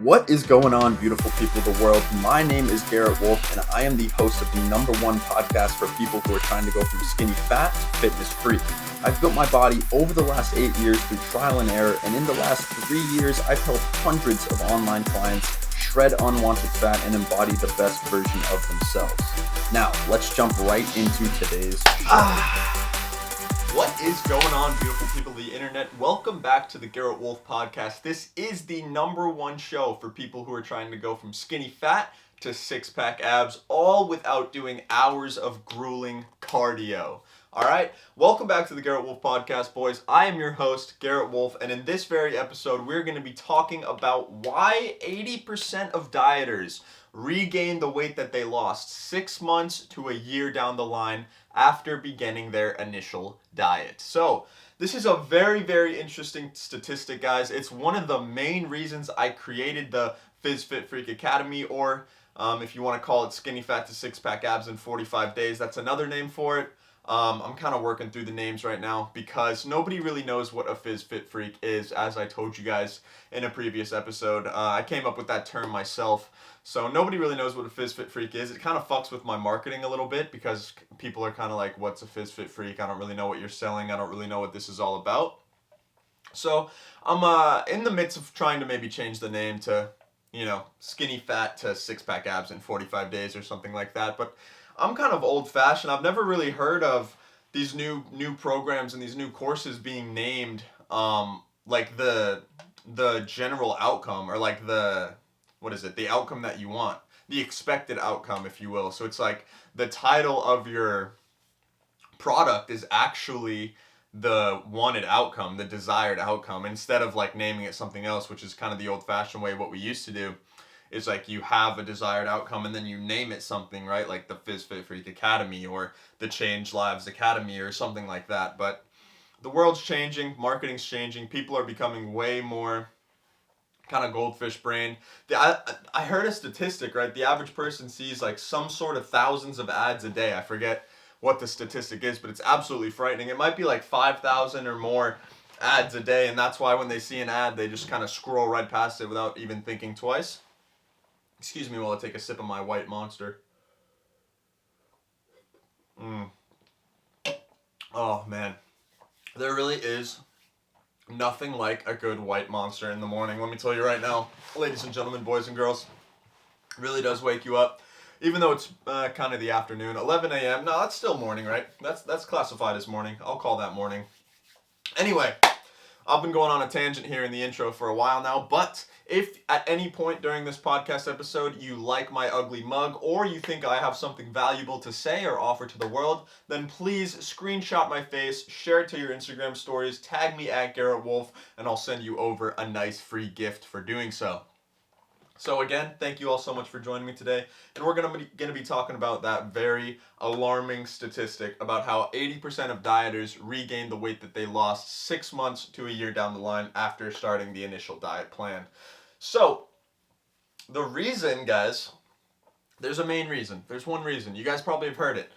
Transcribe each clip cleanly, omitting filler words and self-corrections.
What is going on, beautiful people of the world? My name is Garrett Wolf, and I am the host of the #1 podcast for people who are trying to go from skinny fat to fitness freak. I've built my body over the last 8 years through trial and error, and in the last 3 years, I've helped hundreds of online clients shred unwanted fat and embody the best version of themselves. Now, let's jump right into today's show. What is going on, beautiful people of the internet? Welcome back to the Garrett Wolf podcast. This is the #1 show for people who are trying to go from skinny fat to six-pack abs, all without doing hours of grueling cardio. All right, welcome back to the Garrett Wolf podcast, boys. I am your host, Garrett Wolf, and in this very episode, we're going to be talking about why 80% of dieters regain the weight that they lost 6 months to a year down the line after beginning their initial diet. So this is a very, very interesting statistic, guys. It's one of the main reasons I created the Fit Freak Academy, or if you want to call it Skinny Fat to Six-Pack Abs in 45 Days, that's another name for it. I'm kind of working through the names right now because nobody really knows what a Fit Freak is, as I told you guys in a previous episode. I came up with that term myself, so nobody really knows what a Fit Freak is. It kind of fucks with my marketing a little bit because people are kind of like, what's a Fit Freak? I don't really know what you're selling. I don't really know what this is all about. So I'm in the midst of trying to maybe change the name to, Skinny Fat to Six-Pack Abs in 45 Days or something like that, but I'm kind of old-fashioned. I've never really heard of these new programs and these new courses being named like the general outcome, or like the outcome that you want, the expected outcome, if you will. So it's like the title of your product is actually the wanted outcome, the desired outcome, instead of like naming it something else, which is kind of the old-fashioned way, what we used to do. Is like you have a desired outcome and then you name it something, right? Like the Fit Freak Academy or the Change Lives Academy or something like that. But the world's changing, marketing's changing, people are becoming way more kind of goldfish brain. I heard a statistic, right? The average person sees like some sort of thousands of ads a day. I forget what the statistic is, but it's absolutely frightening. It might be like 5,000 or more ads a day, and that's why when they see an ad, they just kind of scroll right past it without even thinking twice. Excuse me while I take a sip of my white monster. Oh, man. There really is nothing like a good white monster in the morning. Let me tell you right now, ladies and gentlemen, boys and girls, it really does wake you up. Even though it's kind of the afternoon, 11 a.m. No, that's still morning, right? That's classified as morning. I'll call that morning. Anyway, I've been going on a tangent here in the intro for a while now, but if at any point during this podcast episode you like my ugly mug, or you think I have something valuable to say or offer to the world, then please screenshot my face, share it to your Instagram stories, tag me at Garrett Wolf, and I'll send you over a nice free gift for doing so. So again, thank you all so much for joining me today, and we're going to be talking about that very alarming statistic about how 80% of dieters regain the weight that they lost 6 months to a year down the line after starting the initial diet plan. So, the reason, guys, there's a main reason. There's one reason. You guys probably have heard it.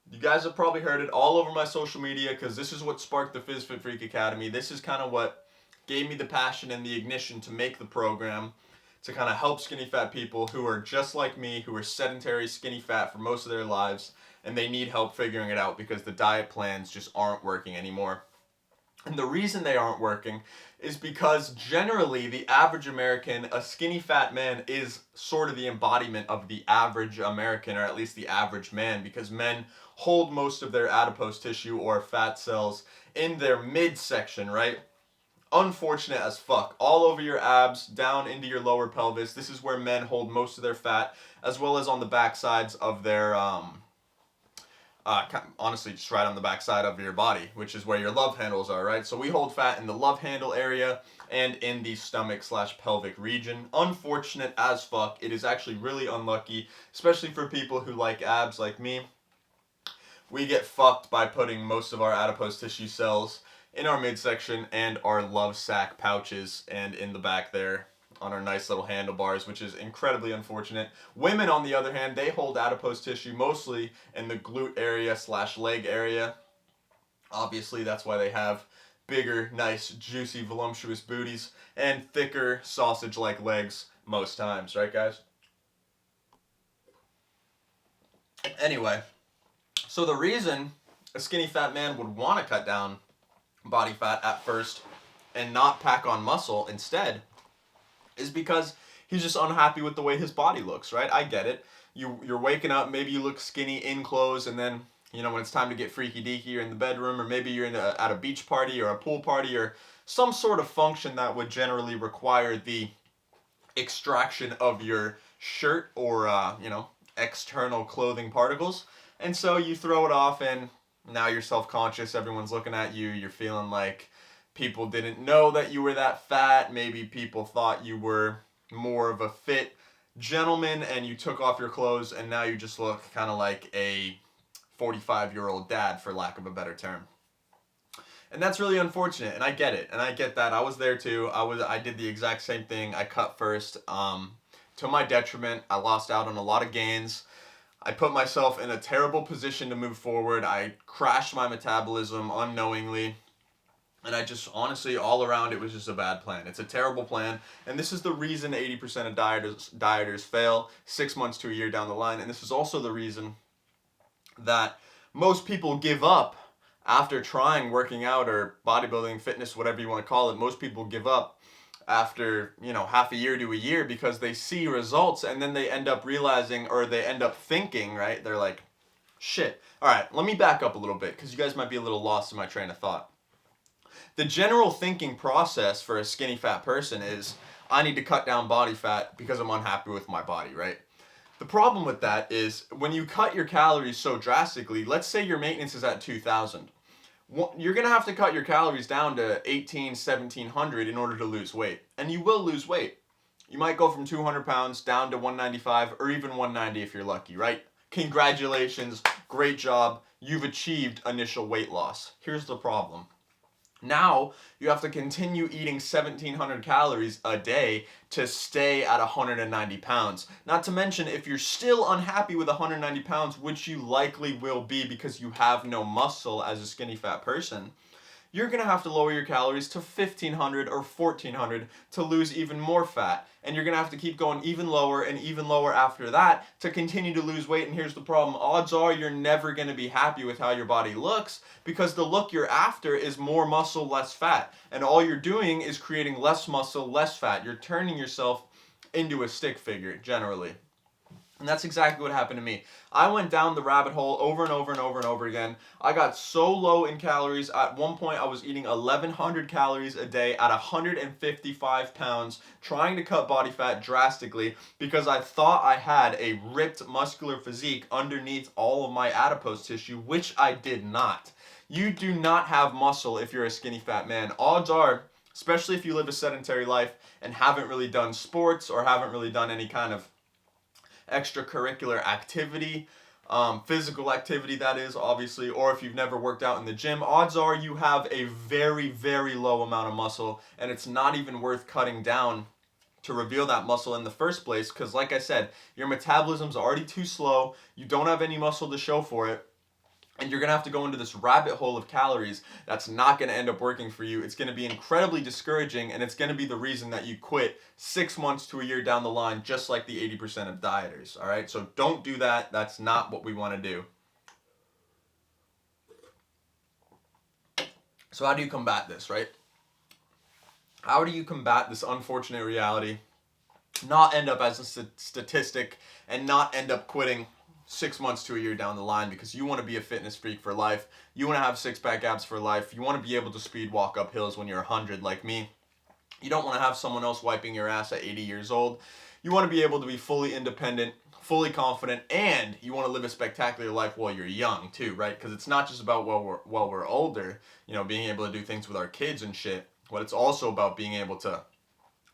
You guys have probably heard it all over my social media because this is what sparked the Fit Freak Academy. This is kind of what gave me the passion and the ignition to make the program, to kind of help skinny fat people who are just like me, who are sedentary, skinny fat for most of their lives, and they need help figuring it out because the diet plans just aren't working anymore. And the reason they aren't working is because generally the average American, a skinny fat man, is sort of the embodiment of the average American, or at least the average man, because men hold most of their adipose tissue or fat cells in their midsection, right? Unfortunate as fuck. All over your abs, down into your lower pelvis. This is where men hold most of their fat, as well as on the back sides of their, honestly, just right on the back side of your body, which is where your love handles are, right? So we hold fat in the love handle area and in the stomach/pelvic region. Unfortunate as fuck. It is actually really unlucky, especially for people who like abs like me. We get fucked by putting most of our adipose tissue cells in our midsection and our love sac pouches and in the back there on our nice little handlebars, which is incredibly unfortunate. Women, on the other hand, they hold adipose tissue mostly in the glute area/leg area. Obviously, that's why they have bigger, nice, juicy, voluptuous booties, and thicker, sausage-like legs most times, right, guys? Anyway, so the reason a skinny fat man would want to cut down body fat at first and not pack on muscle instead is because he's just unhappy with the way his body looks, right? I get it. You're waking up, maybe you look skinny in clothes, and then, when it's time to get freaky deaky, you're in the bedroom, or maybe you're at a beach party or a pool party or some sort of function that would generally require the extraction of your shirt or, external clothing particles. And so you throw it off, and now you're self-conscious, everyone's looking at you, you're feeling like people didn't know that you were that fat, maybe people thought you were more of a fit gentleman and you took off your clothes and now you just look kind of like a 45-year-old dad, for lack of a better term. And that's really unfortunate, and I get it, and I get that. I was there too. I did the exact same thing. I cut first. To my detriment, I lost out on a lot of gains. I put myself in a terrible position to move forward. I crashed my metabolism unknowingly. And I just, honestly, all around, it was just a bad plan. It's a terrible plan. And this is the reason 80% of dieters fail 6 months to a year down the line. And this is also the reason that most people give up after trying working out or bodybuilding, fitness, whatever you want to call it. Most people give up after, half a year to a year because they see results and then they end up realizing, or they end up thinking, right? They're like, shit. All right, let me back up a little bit because you guys might be a little lost in my train of thought. The general thinking process for a skinny fat person is, I need to cut down body fat because I'm unhappy with my body, right? The problem with that is when you cut your calories so drastically, let's say your maintenance is at 2,000. You're going to have to cut your calories down to 1,700 in order to lose weight. And you will lose weight. You might go from 200 pounds down to 195 or even 190 if you're lucky, right? Congratulations, great job. You've achieved initial weight loss. Here's the problem. Now, you have to continue eating 1,700 calories a day to stay at 190 pounds. Not to mention, if you're still unhappy with 190 pounds, which you likely will be because you have no muscle as a skinny fat person, you're going to have to lower your calories to 1,500 or 1,400 to lose even more fat. And you're going to have to keep going even lower and even lower after that to continue to lose weight. And here's the problem. Odds are you're never going to be happy with how your body looks because the look you're after is more muscle, less fat. And all you're doing is creating less muscle, less fat. You're turning yourself into a stick figure, generally. And that's exactly what happened to me. I went down the rabbit hole over and over and over and over again. I got so low in calories. At one point, I was eating 1,100 calories a day at 155 pounds, trying to cut body fat drastically because I thought I had a ripped muscular physique underneath all of my adipose tissue, which I did not. You do not have muscle if you're a skinny fat man. Odds are, especially if you live a sedentary life and haven't really done sports or haven't really done any kind of extracurricular activity, physical activity that is, obviously, or if you've never worked out in the gym, odds are you have a very, very low amount of muscle, and it's not even worth cutting down to reveal that muscle in the first place, because like I said, your metabolism's already too slow, you don't have any muscle to show for it, and you're going to have to go into this rabbit hole of calories that's not going to end up working for you. It's going to be incredibly discouraging, and it's going to be the reason that you quit 6 months to a year down the line, just like the 80% of dieters, all right? So don't do that. That's not what we want to do. So how do you combat this, right? How do you combat this unfortunate reality, not end up as a statistic, and not end up quitting 6 months to a year down the line because you want to be a fitness freak for life. You want to have six-pack abs for life. You want to be able to speed walk up hills when you're 100 like me. You don't want to have someone else wiping your ass at 80 years old. You want to be able to be fully independent, fully confident, and you want to live a spectacular life while you're young too, right? Because it's not just about while we're older, being able to do things with our kids and shit, but it's also about being able to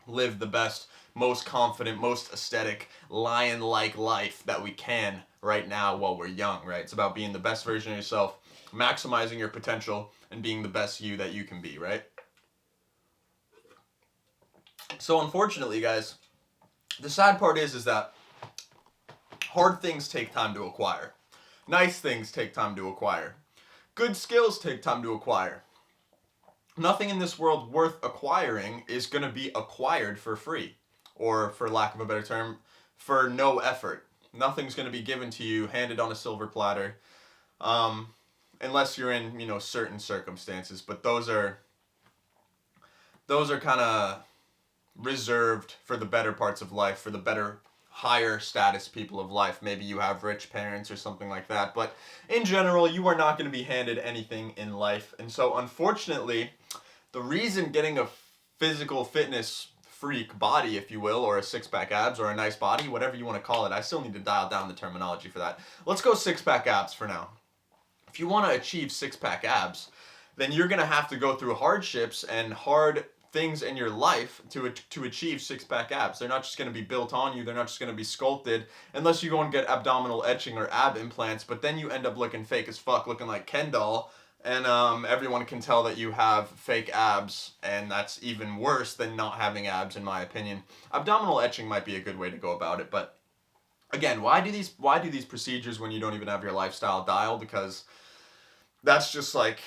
live the best, most confident, most aesthetic, lion-like life that we can right now while we're young, right? It's about being the best version of yourself, maximizing your potential, and being the best you that you can be, right? So unfortunately, guys, the sad part is that hard things take time to acquire. Nice things take time to acquire. Good skills take time to acquire. nothing in this world worth acquiring is going to be acquired for free, or for lack of a better term, for no effort. Nothing's going to be given to you, handed on a silver platter, unless you're in, certain circumstances. But those are kind of reserved for the better parts of life, for the better, higher status people of life. Maybe you have rich parents or something like that. But in general, you are not going to be handed anything in life. And so, unfortunately, the reason getting a physical fitness freak body, if you will, or a six-pack abs, or a nice body, whatever you want to call it, I still need to dial down the terminology for that. Let's go six-pack abs for now. If you want to achieve six-pack abs, then you're going to have to go through hardships and hard things in your life to achieve six-pack abs. They're not just going to be built on you. They're not just going to be sculpted, unless you go and get abdominal etching or ab implants, but then you end up looking fake as fuck, looking like Ken doll, and everyone can tell that you have fake abs, and that's even worse than not having abs, in my opinion. Abdominal etching might be a good way to go about it, but again, why do these procedures when you don't even have your lifestyle dialed? Because that's just like,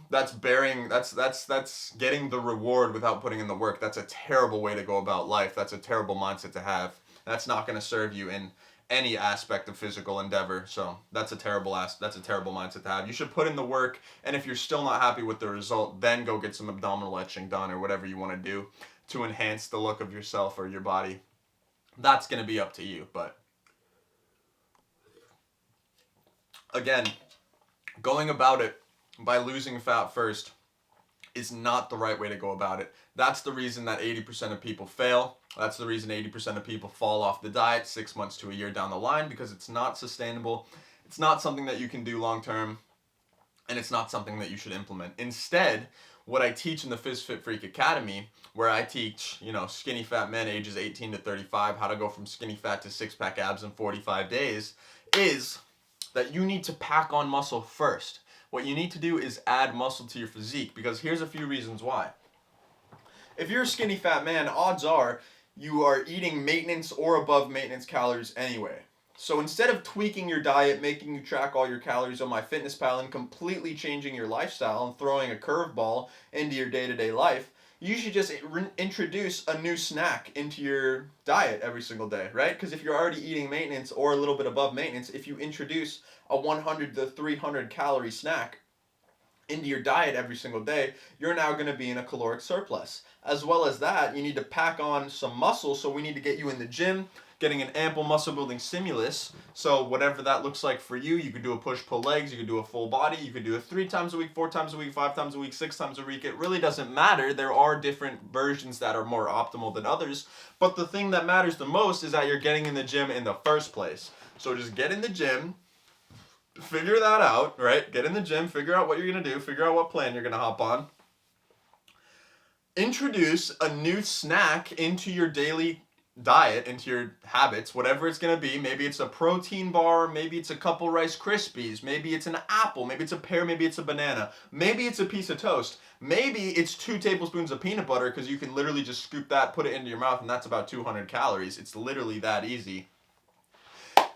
that's getting the reward without putting in the work. That's a terrible way to go about life. That's a terrible mindset to have. That's not going to serve you in any aspect of physical endeavor. So that's a terrible mindset to have. You should put in the work, and if you're still not happy with the result, then go get some abdominal etching done, or whatever you want to do to enhance the look of yourself or your body. That's going to be up to you. But again, going about it by losing fat first is not the right way to go about it. That's the reason that 80% of people fail. That's the reason 80% of people fall off the diet 6 months to a year down the line, because it's not sustainable. It's not something that you can do long term, and it's not something that you should implement. Instead, what I teach in the Phys Fit Freak Academy, where I teach, skinny fat men ages 18 to 35 how to go from skinny fat to six-pack abs in 45 days, is that you need to pack on muscle first. What you need to do is add muscle to your physique, because here's a few reasons why. If you're a skinny fat man, odds are you are eating maintenance or above maintenance calories anyway. So instead of tweaking your diet, making you track all your calories on MyFitnessPal, and completely changing your lifestyle and throwing a curveball into your day-to-day life, you should just introduce a new snack into your diet every single day, right? Because if you're already eating maintenance or a little bit above maintenance, if you introduce a 100 to 300 calorie snack into your diet every single day, you're now going to be in a caloric surplus. As well as that, you need to pack on some muscle, so we need to get you in the gym, getting an ample muscle building stimulus. So whatever that looks like for you, you could do a push-pull legs, you could do a full body, you could do it 3 times a week, 4 times a week, 5 times a week, 6 times a week. It really doesn't matter. There are different versions that are more optimal than others. But the thing that matters the most is that you're getting in the gym in the first place. So just get in the gym, figure that out, right? Get in the gym, figure out what you're going to do, figure out what plan you're going to hop on. Introduce a new snack into your daily diet, into your habits, whatever it's going to be. Maybe it's a protein bar, maybe it's a couple Rice Krispies, maybe it's an apple, maybe it's a pear, maybe it's a banana, maybe it's a piece of toast, maybe it's 2 tablespoons of peanut butter, because you can literally just scoop that, put it into your mouth, and that's about 200 calories. It's literally that easy.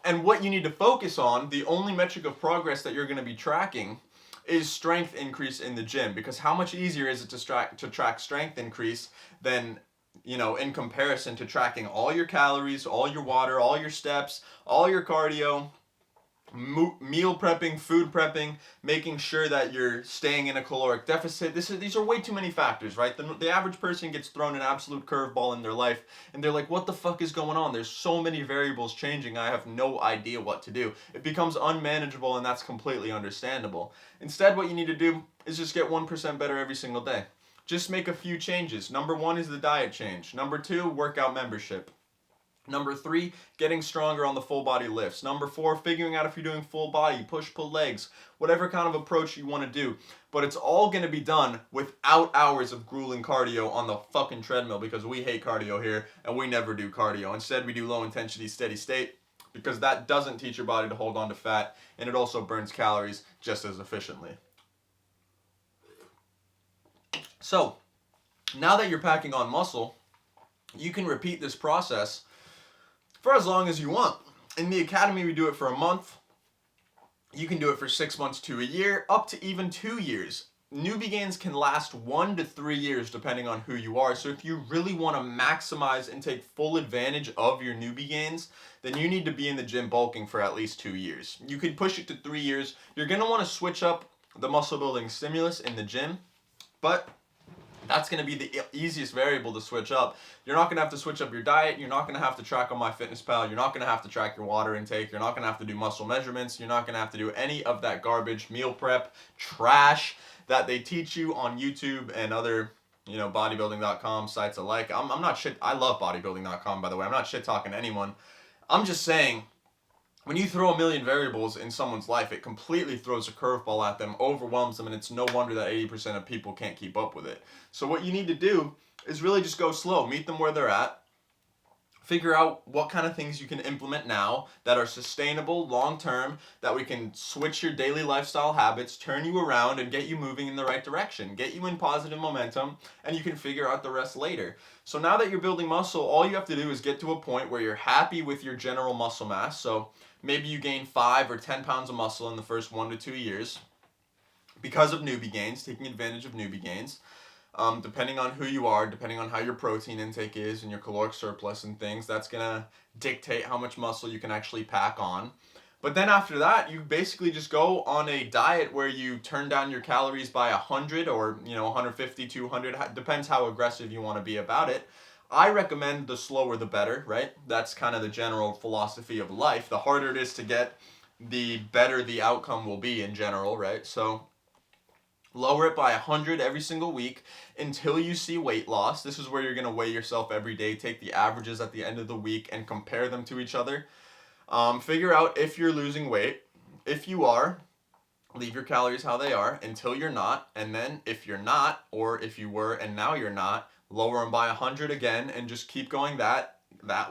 And what you need to focus on, the only metric of progress that you're going to be tracking, is strength increase in the gym. Because how much easier is it to track strength increase than, in comparison to tracking all your calories, all your water, all your steps, all your cardio, meal prepping, food prepping, making sure that you're staying in a caloric deficit. These are way too many factors, right? The average person gets thrown an absolute curveball in their life, and they're like, what the fuck is going on? There's so many variables changing, I have no idea what to do. It becomes unmanageable, and that's completely understandable. Instead, what you need to do is just get 1% better every single day. Just make a few changes. Number 1 is the diet change. Number 2, workout membership. Number 3, getting stronger on the full body lifts. Number 4, figuring out if you're doing full body, push-pull legs, whatever kind of approach you want to do. But it's all going to be done without hours of grueling cardio on the fucking treadmill, because we hate cardio here and we never do cardio. Instead, we do low intensity, steady state, because that doesn't teach your body to hold on to fat, and it also burns calories just as efficiently. So, now that you're packing on muscle, you can repeat this process for as long as you want. In the academy, we do it for a month. You can do it for 6 months to a year, up to even 2 years. newbie gains can last 1 to 3 years depending on who you are. So if you really want to maximize and take full advantage of your newbie gains, then you need to be in the gym bulking for at least 2 years. You could push it to 3 years. You're going to want to switch up the muscle building stimulus in the gym, but that's going to be the easiest variable to switch up. You're not going to have to switch up your diet. You're not going to have to track on MyFitnessPal. You're not going to have to track your water intake. You're not going to have to do muscle measurements. You're not going to have to do any of that garbage, meal prep, trash that they teach you on YouTube and other, bodybuilding.com sites alike. I'm not shit. I love bodybuilding.com, by the way. I'm not shit talking to anyone. I'm just saying, when you throw a million variables in someone's life, it completely throws a curveball at them, overwhelms them, and it's no wonder that 80% of people can't keep up with it. So what you need to do is really just go slow. Meet them where they're at. Figure out what kind of things you can implement now that are sustainable, long-term, that we can switch your daily lifestyle habits, turn you around, and get you moving in the right direction. Get you in positive momentum, and you can figure out the rest later. So now that you're building muscle, all you have to do is get to a point where you're happy with your general muscle mass. So maybe you gain 5 or 10 pounds of muscle in the first 1 to 2 years because of newbie gains, taking advantage of newbie gains. Depending on who you are, depending on how your protein intake is and your caloric surplus and things, that's going to dictate how much muscle you can actually pack on. But then after that, you basically just go on a diet where you turn down your calories by 100 or 150, 200, depends how aggressive you want to be about it. I recommend the slower the better, right? That's kind of the general philosophy of life. The harder it is to get, the better the outcome will be in general, right? So lower it by 100 every single week until you see weight loss. This is where you're going to weigh yourself every day, take the averages at the end of the week and compare them to each other. Figure out if you're losing weight. If you are, leave your calories how they are until you're not. And then if you're not, or if you were and now you're not, lower them by 100 again and just keep going that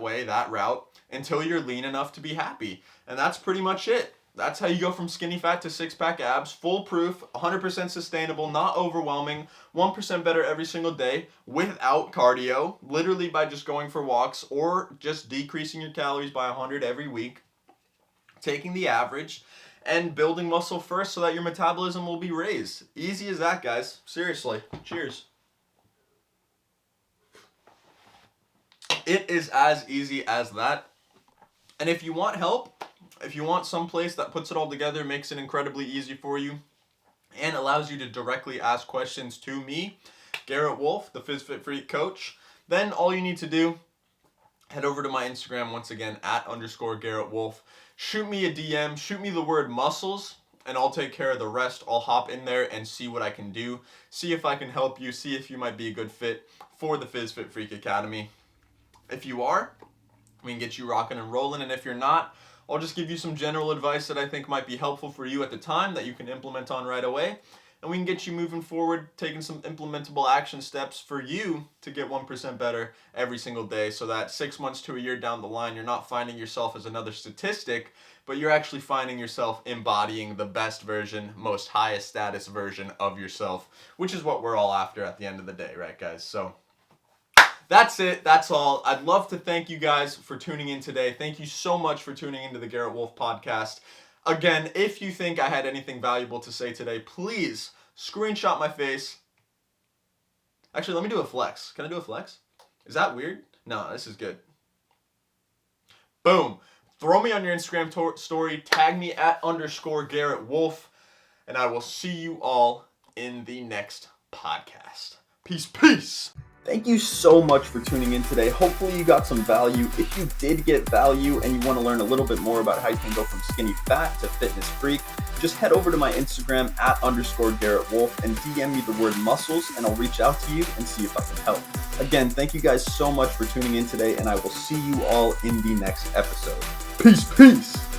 way, that route, until you're lean enough to be happy. And that's pretty much it. That's how you go from skinny fat to six-pack abs, foolproof, 100% sustainable, not overwhelming, 1% better every single day, without cardio, literally by just going for walks or just decreasing your calories by 100 every week, taking the average, and building muscle first so that your metabolism will be raised. Easy as that, guys. Seriously. Cheers. It is as easy as that. And if you want help, if you want some place that puts it all together, makes it incredibly easy for you, and allows you to directly ask questions to me, Garrett Wolf, the PhysFit Freak coach, then all you need to do, head over to my Instagram once again, @_Garrett Wolf. Shoot me a DM, shoot me the word muscles, and I'll take care of the rest. I'll hop in there and see what I can do, see if I can help you, see if you might be a good fit for the PhysFit Freak Academy. If you are, we can get you rocking and rolling, and if you're not, I'll just give you some general advice that I think might be helpful for you at the time that you can implement on right away. And we can get you moving forward, taking some implementable action steps for you to get 1% better every single day, so that 6 months to a year down the line, you're not finding yourself as another statistic, but you're actually finding yourself embodying the best version, most highest status version of yourself, which is what we're all after at the end of the day, right, guys? So that's it. That's all. I'd love to thank you guys for tuning in today. Thank you so much for tuning into the Garrett Wolf podcast. Again, if you think I had anything valuable to say today, please screenshot my face. Actually, let me do a flex. Can I do a flex? Is that weird? No, this is good. Boom. Throw me on your Instagram story. Tag me @_Garrett Wolf. And I will see you all in the next podcast. Peace, peace. Thank you so much for tuning in today. Hopefully you got some value. If you did get value and you want to learn a little bit more about how you can go from skinny fat to fitness freak, just head over to my Instagram @_Garrett Wolf and DM me the word muscles, and I'll reach out to you and see if I can help. Again, thank you guys so much for tuning in today, and I will see you all in the next episode. Peace, peace.